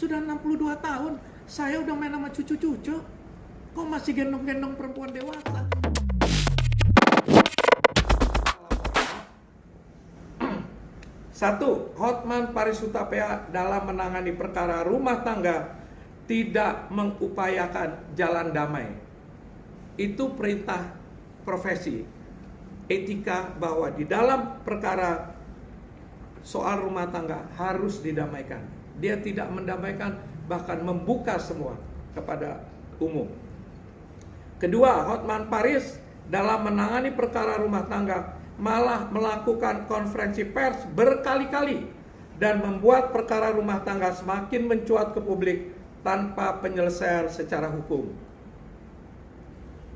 Sudah 62 tahun, saya udah main sama cucu-cucu. Kok masih gendong-gendong perempuan dewasa? Satu, Hotman Paris Hutapea dalam menangani perkara rumah tangga tidak mengupayakan jalan damai. Itu perintah profesi, etika bahwa di dalam perkara soal rumah tangga harus didamaikan. Dia tidak mendamaikan, bahkan membuka semua kepada umum. Kedua, Hotman Paris dalam menangani perkara rumah tangga malah melakukan konferensi pers berkali-kali dan membuat perkara rumah tangga semakin mencuat ke publik tanpa penyelesaian secara hukum.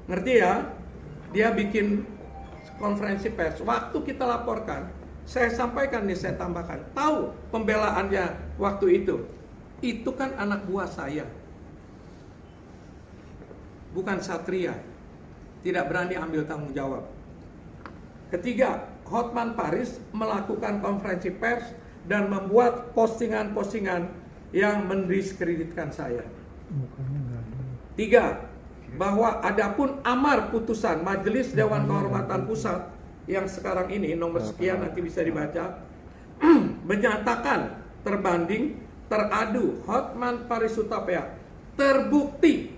Ngerti ya? Dia bikin konferensi pers. Waktu kita laporkan, saya sampaikan nih, saya tambahkan. Tahu pembelaannya waktu itu? Itu kan anak buah saya. Bukan satria. Tidak berani ambil tanggung jawab. Ketiga, Hotman Paris melakukan konferensi pers dan membuat postingan-postingan yang mendiskreditkan saya. Tiga, bahwa adapun amar putusan Majelis Dewan Kehormatan Pusat yang sekarang ini nomor sekian nanti bisa dibaca menyatakan terbanding teradu Hotman Paris Hutapea terbukti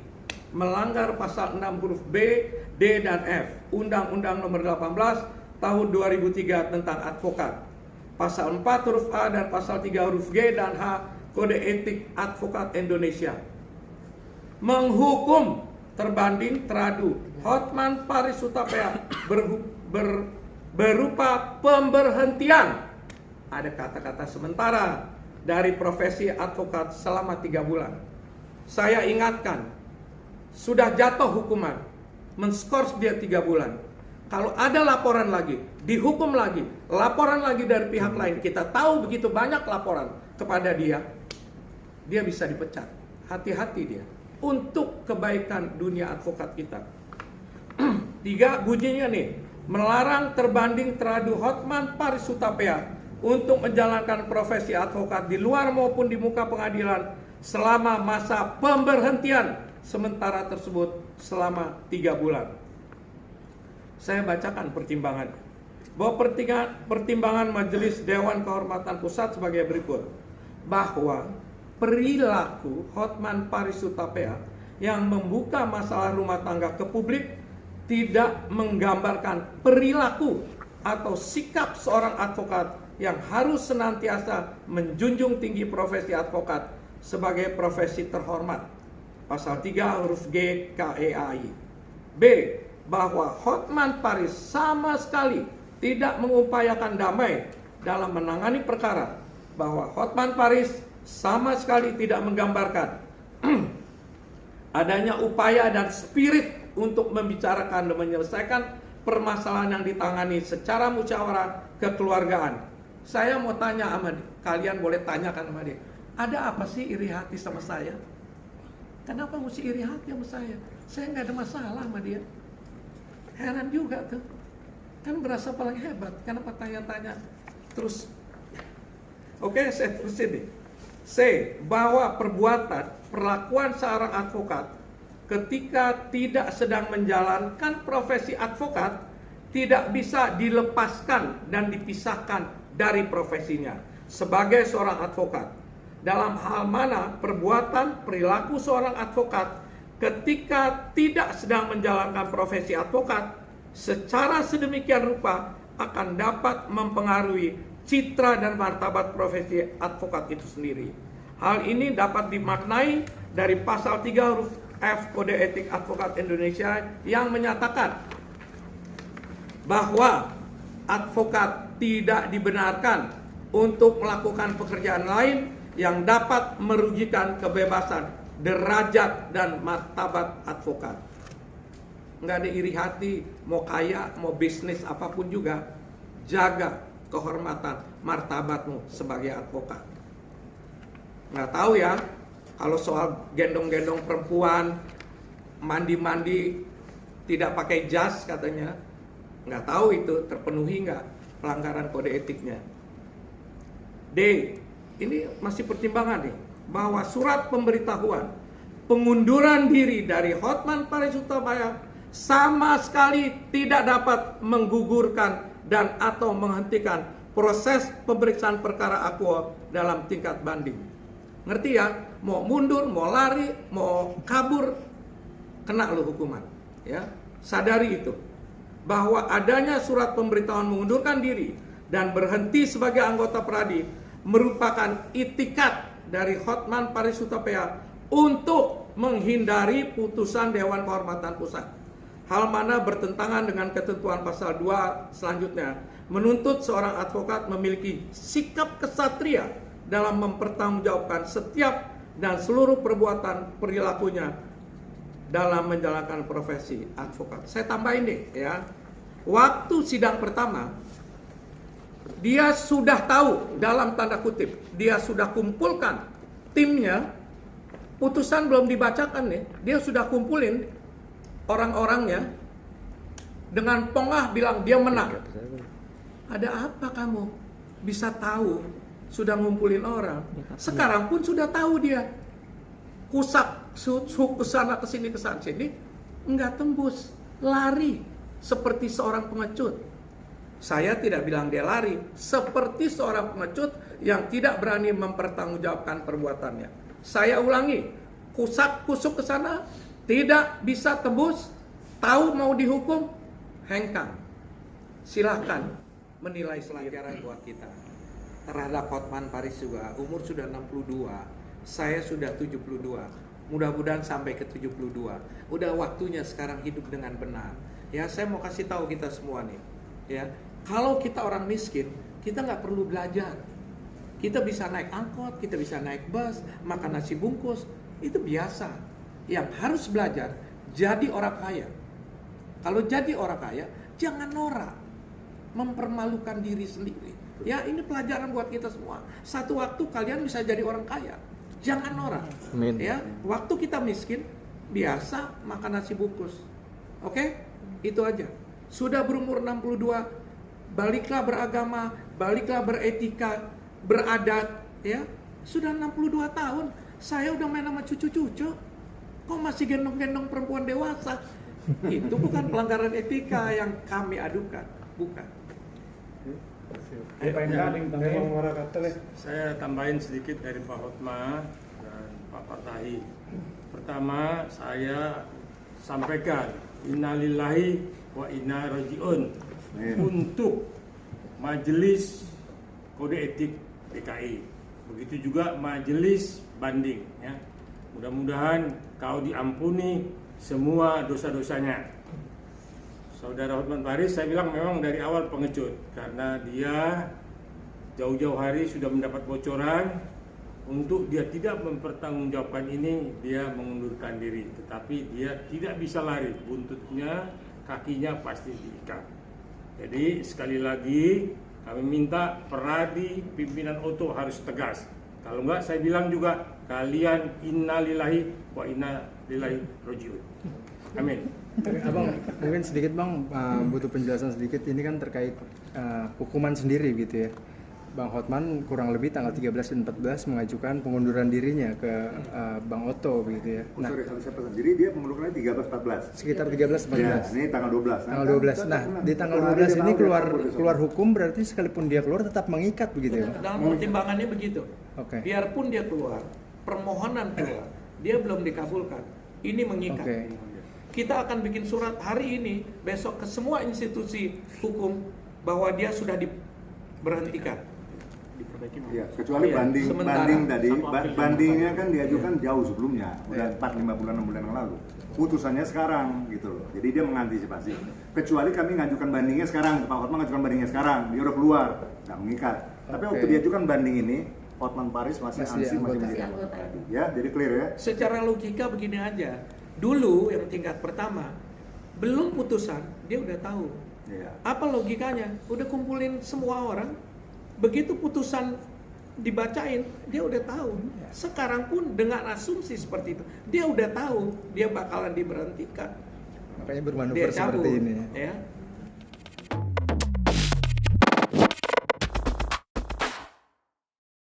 melanggar pasal 6 huruf B, D, dan F Undang-Undang nomor 18 tahun 2003 tentang advokat, pasal 4 huruf A dan pasal 3 huruf G dan H Kode Etik Advokat Indonesia, menghukum terbanding teradu Hotman Paris Hutapea berupa pemberhentian, ada kata-kata sementara, dari profesi advokat selama 3 bulan. Saya ingatkan, sudah jatuh hukuman, menskors dia 3 bulan. Kalau ada laporan lagi, dihukum lagi, laporan lagi dari pihak lain, kita tahu begitu banyak laporan kepada dia, dia bisa dipecat. Hati-hati dia. Untuk kebaikan dunia advokat kita. 3, bunyinya nih, melarang terbanding teradu Hotman Paris Hutapea untuk menjalankan profesi advokat di luar maupun di muka pengadilan selama masa pemberhentian sementara tersebut selama 3 bulan. Saya bacakan pertimbangan. Bahwa pertimbangan Majelis Dewan Kehormatan Pusat sebagai berikut. Bahwa perilaku Hotman Paris Hutapea yang membuka masalah rumah tangga ke publik tidak menggambarkan perilaku atau sikap seorang advokat yang harus senantiasa menjunjung tinggi profesi advokat sebagai profesi terhormat. Pasal 3 huruf G KEAI. B, bahwa Hotman Paris sama sekali tidak mengupayakan damai dalam menangani perkara. Bahwa Hotman Paris sama sekali tidak menggambarkan adanya upaya dan spirit untuk membicarakan dan menyelesaikan permasalahan yang ditangani secara musyawarah kekeluargaan. Saya mau tanya sama dia, kalian boleh tanyakan sama dia, ada apa sih iri hati sama saya? Kenapa mesti iri hati sama saya? Saya nggak ada masalah sama dia. Heran juga tuh. Kan berasa paling hebat. Kenapa tanya-tanya terus? Oke, saya terusin nih. C, bahwa perlakuan seorang advokat ketika tidak sedang menjalankan profesi advokat tidak bisa dilepaskan dan dipisahkan dari profesinya sebagai seorang advokat. Dalam hal mana perbuatan perilaku seorang advokat ketika tidak sedang menjalankan profesi advokat secara sedemikian rupa akan dapat mempengaruhi citra dan martabat profesi advokat itu sendiri. Hal ini dapat dimaknai dari pasal 3 huruf F Kode Etik Advokat Indonesia yang menyatakan bahwa advokat tidak dibenarkan untuk melakukan pekerjaan lain yang dapat merugikan kebebasan, derajat, dan martabat advokat. Nggak ada iri hati, mau kaya, mau bisnis, apapun juga. Jaga kehormatan, martabatmu sebagai advokat. Nggak tahu ya, kalau soal gendong-gendong perempuan, mandi-mandi, tidak pakai jas katanya. Nggak tahu itu terpenuhi nggak pelanggaran kode etiknya. D, ini masih pertimbangan nih. bahwa surat pemberitahuan pengunduran diri dari Hotman Paris Hutapea sama sekali tidak dapat menggugurkan dan atau menghentikan proses pemeriksaan perkara Akuo dalam tingkat banding. Ngerti ya? Mau mundur, mau lari, mau kabur, kena lo hukuman. Ya, sadari itu. Bahwa adanya surat pemberitahuan mengundurkan diri dan berhenti sebagai anggota Pradi merupakan itikat dari Hotman Paris Hutapea untuk menghindari putusan Dewan Kehormatan Pusat. Hal mana bertentangan dengan ketentuan pasal 2 selanjutnya, menuntut seorang advokat memiliki sikap kesatria dalam mempertanggungjawabkan setiap dan seluruh perbuatan perilakunya dalam menjalankan profesi advokat. Saya tambahin deh ya. Waktu sidang pertama, dia sudah tahu, dalam tanda kutip, dia sudah kumpulkan timnya, putusan belum dibacakan nih, dia sudah kumpulin orang-orangnya, dengan pongah bilang dia menang. Ada apa kamu bisa tahu sudah ngumpulin orang? Sekarang pun sudah tahu dia. Kusak kesana kesini kesana sini, enggak tembus, lari seperti seorang pengecut. Saya tidak bilang dia lari, seperti seorang pengecut yang tidak berani mempertanggungjawabkan perbuatannya. Saya ulangi, kusuk ke sana, tidak bisa tembus, tahu mau dihukum, hengkang. Silahkan menilai pelajaran buat kita. Terhadap Hotman Paris juga, umur sudah 62, saya sudah 72. Mudah-mudahan sampai ke 72. Udah waktunya sekarang hidup dengan benar. Ya, saya mau kasih tahu kita semua nih. Ya, kalau kita orang miskin, kita nggak perlu belajar. Kita bisa naik angkot, kita bisa naik bus, makan nasi bungkus, itu biasa. Yang harus belajar, jadi orang kaya. Kalau jadi orang kaya, jangan norak, mempermalukan diri sendiri. Ya, ini pelajaran buat kita semua. Satu waktu kalian bisa jadi orang kaya, jangan norak. Ya, waktu kita miskin, biasa makan nasi bungkus. Oke? Itu aja. Sudah berumur 62, baliklah beragama, baliklah beretika, beradat, ya. Sudah 62 tahun, saya udah main sama cucu-cucu. Kok masih gendong-gendong perempuan dewasa? Itu bukan pelanggaran etika yang kami adukan, bukan. Saya tambahin sedikit dari Pak Hotma dan Pak Partahi. Pertama, saya sampaikan innalillahi wa inna rajiun untuk Majelis Kode Etik DKI. Begitu juga Majelis Banding, ya. Mudah-mudahan kau diampuni semua dosa-dosanya. Saudara Hotman Paris, saya bilang memang dari awal pengecut, karena dia jauh-jauh hari sudah mendapat bocoran untuk dia tidak mempertanggungjawabkan ini, dia mengundurkan diri. Tetapi dia tidak bisa lari, buntutnya, kakinya pasti diikat. Jadi sekali lagi kami minta Pradi, pimpinan Oto harus tegas. Kalau enggak, saya bilang juga kalian innalillahi wa inna ilaihi rajiun. Amin. Abang, mungkin sedikit bang, butuh penjelasan sedikit. Ini kan terkait hukuman sendiri gitu ya. Bang Hotman kurang lebih tanggal 13 dan 14 mengajukan pengunduran dirinya ke Bang Oto begitu ya. Nah, jadi dia pengundurannya 13-14. Sekitar 13-14. Ya, ini tanggal 12. Tanggal 12. Nah, di tanggal 12 ini keluar hukum, berarti sekalipun dia keluar tetap mengikat begitu ya. Dalam pertimbangannya begitu. Oke. Biarpun dia keluar, permohonan keluar, dia belum dikabulkan. Ini mengikat. Oke. Kita akan bikin surat hari ini, besok ke semua institusi hukum bahwa dia sudah diberhentikan. Ya, kecuali banding tadi, bandingnya kan diajukan jauh sebelumnya, udah 4-5 bulan 6 bulan yang lalu. Putusannya sekarang gitu loh. Jadi dia mengantisipasi. Kecuali kami ngajukan bandingnya sekarang, Pak Hotman ngajukan bandingnya sekarang, dia udah keluar, nggak mengikat. Tapi waktu diajukan banding ini, Hotman Paris masih menjadi anggota. Ya, jadi clear ya. Secara logika begini aja. Dulu yang tingkat pertama, belum putusan, dia udah tahu. Ya. Apa logikanya? Udah kumpulin semua orang, begitu putusan dibacain, dia udah tahu. Sekarang pun dengan asumsi seperti itu, dia udah tahu dia bakalan diberhentikan. Makanya bermanuver Dia cabut, seperti ini. Ya.